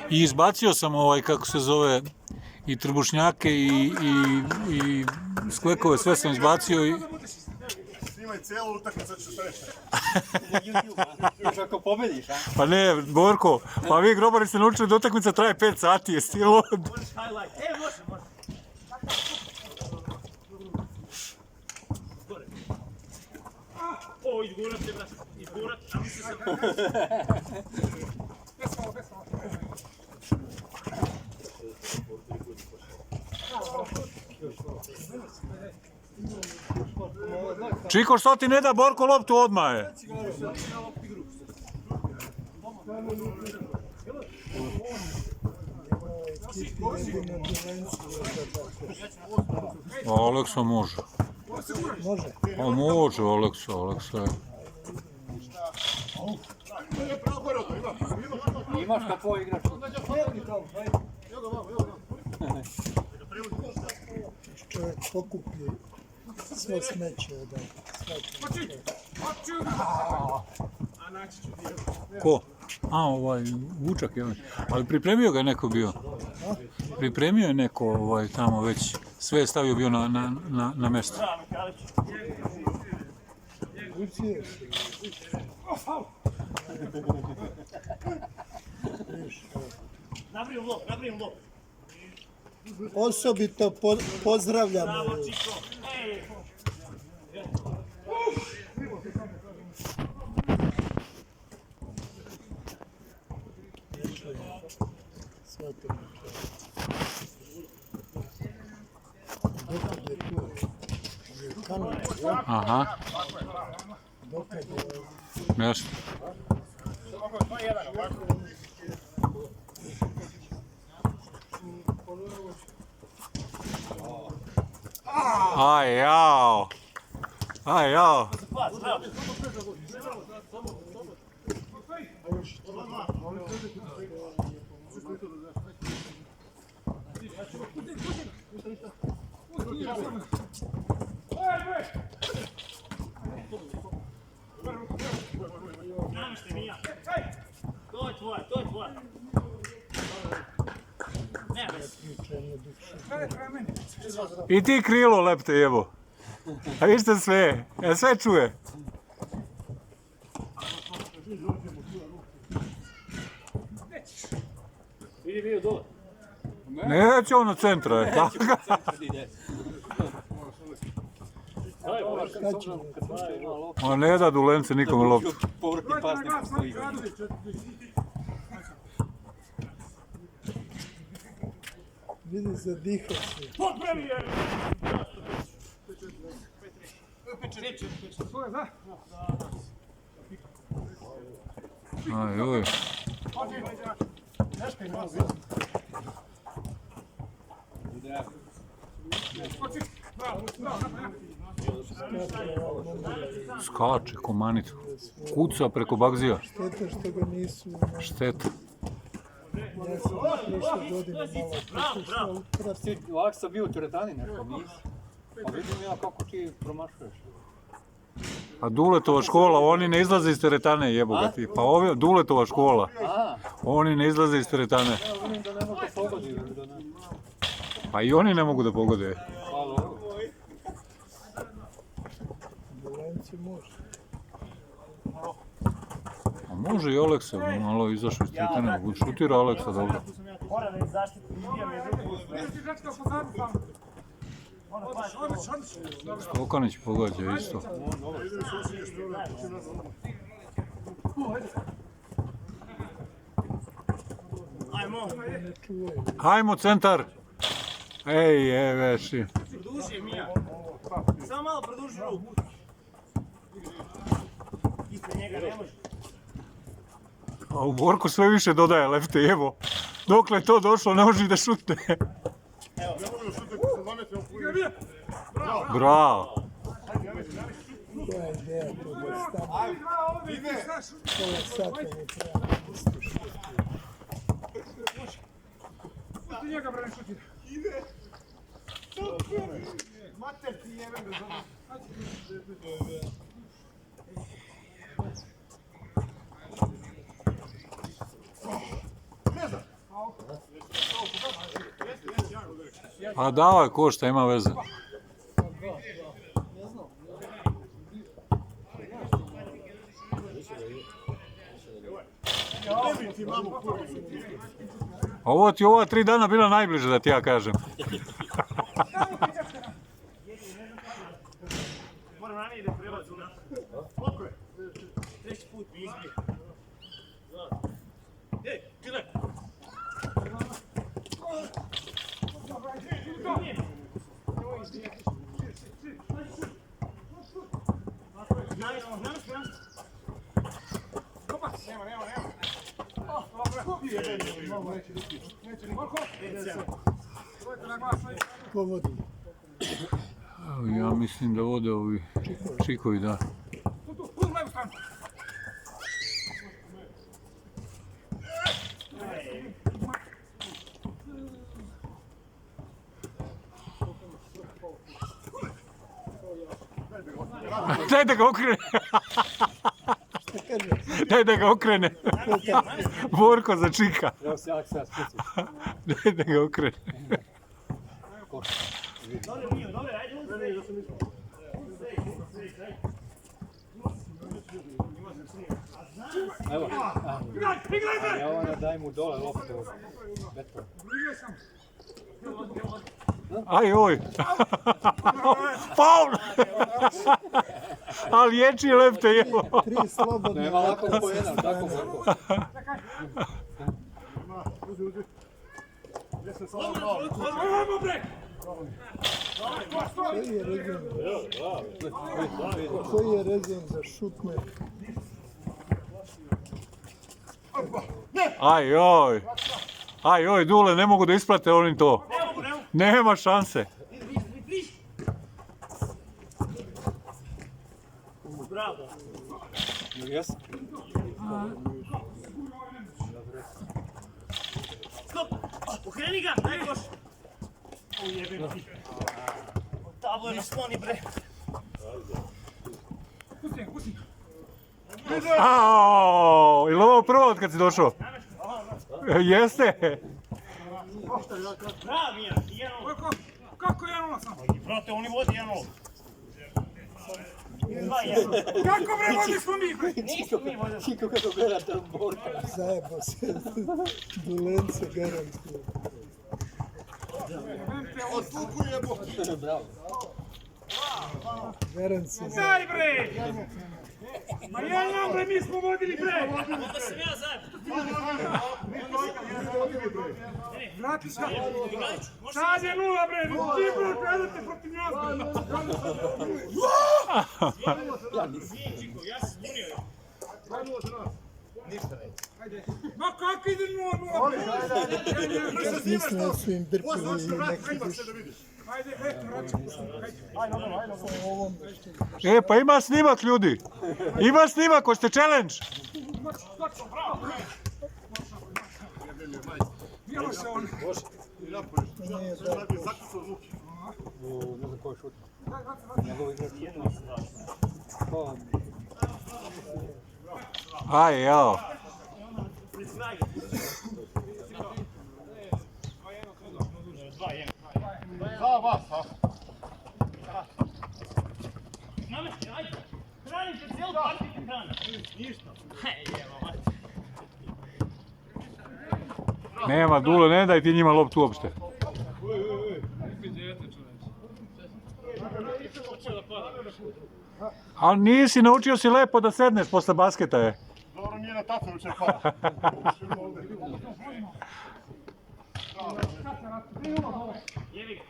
I izbacio sam kako se zove, i trbušnjake i sklekove, sve sam izbacio i... Snimaj cijelu utakmicu, ću sreće. Još ako pobediš, a? Pa ne, Borko, pa vi grobari ste naučili da utakmica traje 5 sati, jesi lud? Može. O, izgurat se, brate, izgurat, a misli se... Čiko, što ti ne da Borko loptu odmah je? Aleksa može. Može. A može, Aleksa je. Imaš kad tvoj igrač. Čovjek pokupi sve smeće od Ko? A, Vučak je. Ali pripremio ga je neko bio. Pripremio je neko tamo već. Sve je stavio bio na mjesto. Napravim lop. Osobito pozdravljam. Aha. Mjesto. Aj, jao. To je tvoje. I ti krilo lepte jebo. A vište sve, sve čuje. Vidi dole. Neće ono centra, je tako? Ma ne dadu Lence nikome loptu. Povratni pas ne postoji. Vidi, zadiha se. Potpravi je! Aj. Skače ko manicu. Kuca preko bagzija. Šteta što ga nisu... Šteta. Ja sam prošle godine malo pokušao. Ovak sam bio u teretani nešto, nisi. Pa vidim ja kako ti promašuješ. A Duletova škola, oni ne izlaze iz teretane, jebo ga ti. Pa Duletova škola, oni ne izlaze iz teretane. Ja vidim da ne mogu pogoditi. Pa i oni ne mogu da pogode. Bulenci može. A može i Aleksa, malo izašao iz teretane. Šutira Aleksa, dobro. Mora da ih zaštiti, nije me drugu. Stokanić pogađa isto. Hajmo centar! Ej, veši. Produži Mija. Samo malo produži ruku. Ispred njega ne može. A u Borku sve više dodaje lefte, evo. Dokle je to došlo, ne može da šutne. Bravo. Koja je ideja to da stavimo? Pola sata ne treba isto šuti. Pusti njega, bre, šutira. Ide. Mater ti jebem bez ono. Ne znam, Pa davaj košta, ima veze. Ovo ti ova 3 dana bila najbliže da ti ja kažem. Moram ranije da prebacu na. Koliko je? Treći put mi izbije. Ej, čile! Ko vodi? Ja mislim da vode ovi čikovi, da. Daj da ga okrene. Šta kaže? Daj da ga okrene. Borko za čika. Evo se jak sad spuci. Daj da ga okrene. Dobro, Mio, dobro, ajde uzmi. Evo. Ja onda daj mu dole loptu. Beton. Aj, oj. Faul! Ali ječi lepte, jevo. 3 slobodne. Nema lako po jedan, tako Borko. Uzi. Jesam samo Koji je rezon? Koji je rezon da šutne? Aj, oj. Aj, oj, Dule, ne mogu da isprate oni to. Nema šanse. Bravo. Jes? Stop! Okreni ga, daj koš! Ujebem ti. Tablo je na sloni, bre. Aaaaaaa, ili ovo prvo od kad si došao? Jeste? Bravo, Mija, 1-0. Kako 1-0 samo? Brate, oni vodi 1-0. 2-1. Kako bre vodiš mi bre? Nismo mi vodili. Čiko kako gleda tam Borka. Zajebo se. Dulence garantuje. Bravo. Garant se za... Daj bre! Ma 1-0 bre, mi smo vodili bre! Onda sam ja zajedno. Vrati se! Sad je 0 bre, ti bre gledate protiv nas bre! Ja sam zbunio. Ma kako ide 0 bre? Mislim da su im drpili i neki više. Ajde, eto, vraćamo se. Po ovom E, pa ima snimak, ljudi. Ima snimak, hoćete challenge? Točno, bravo! Bijelo se on. nije da... Ne znam ko je šut. Njegov igrač. Ko? Aj, jao. Za vas, a? Namesti, ajde. Hranim se cijelu partiju hrana. Ništa. Nema, Dule, ne daj ti njima loptu uopšte. Ali nisi, naučio si lepo da sedneš posle basketa, je. Dobro, nije na tacu jučer pada. Jevi ga.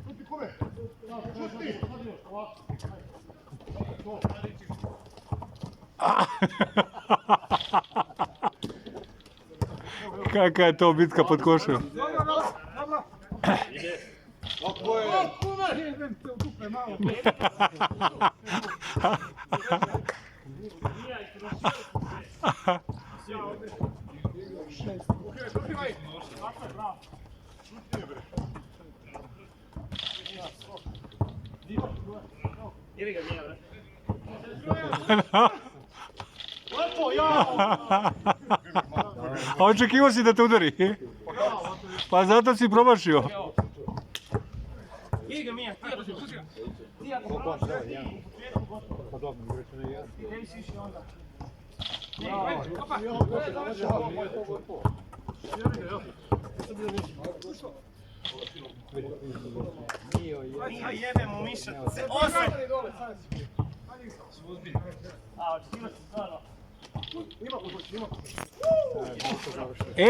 Šuti kome? Šuti! Kakva je to bitka pod košem? Dobro. Jebem te u dupe malo. Dobivaj. Tako je, bravo. Šuti je bre. Jebi ga Mija, brate. A očekivao si da te udari? Pa zato si promašio. Jebi ga Mija, ti ako promaš, Pa dobro, igrače ne jedan. ne bi si išao onda. Mija jebemo miša. 8! A, očekivao si stvarno. E,